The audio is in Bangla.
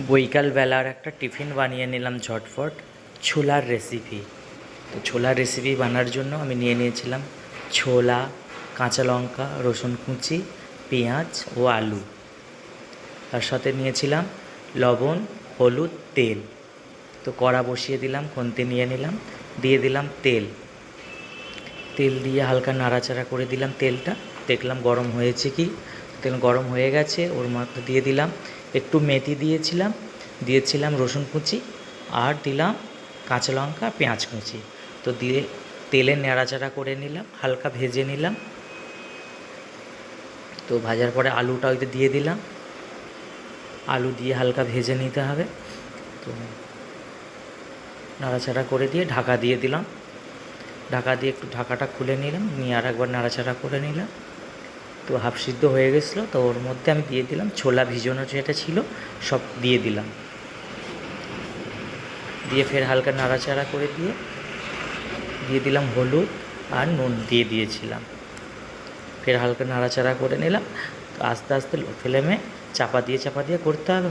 বৈকালবেলার একটা টিফিন বানিয়ে নিলাম ঝটফট, ছোলার রেসিপি। তো ছোলার রেসিপি বানার জন্য আমি নিয়ে নিয়েছিলাম ছোলা, কাঁচা লঙ্কা, রসুন কুচি, পেঁয়াজ ও আলু। তার সাথে নিয়েছিলাম লবণ, হলুদ, তেল। তো কড়া বসিয়ে দিলাম, খুন্তি নিয়ে নিলাম, দিয়ে দিলাম তেল। তেল দিয়ে হালকা নাড়াচাড়া করে দিলাম তেলটা, দেখলাম গরম হয়েছে কি। তেল গরম হয়ে গেছে, ওর মধ্যে দিয়ে দিলাম একটু মেথি দিয়েছিলাম রসুন কুচি, আর দিলাম কাঁচা লঙ্কা, পেঁয়াজ কুচি। তো দিয়ে তেলে নাড়াচাড়া করে নিলাম, হালকা ভেজে নিলাম। তো ভাজার পরে আলুটা ওইতে দিয়ে দিলাম, আলু দিয়ে হালকা ভেজে নিতে হবে। তো নাড়াচাড়া করে দিয়ে ঢাকা দিয়ে দিলাম, ঢাকা দিয়ে একটু ঢাকাটা খুলে নিলাম, নিয়ে আর একবার নাড়াচাড়া করে নিলাম। তো হাফ সিদ্ধ হয়ে গেছিলো। তো ওর মধ্যে আমি দিয়ে দিলাম ছোলা ভিজানো যেটা ছিল সব দিয়ে দিলাম, দিয়ে ফের হালকা নাড়াচাড়া করে দিয়ে দিলাম হলুদ আর নুন দিয়ে দিয়েছিলাম। ফের হালকা নাড়াচাড়া করে নিলাম। তো আস্তে আস্তে লো ফ্লেমে চাপা দিয়ে করতে হবে।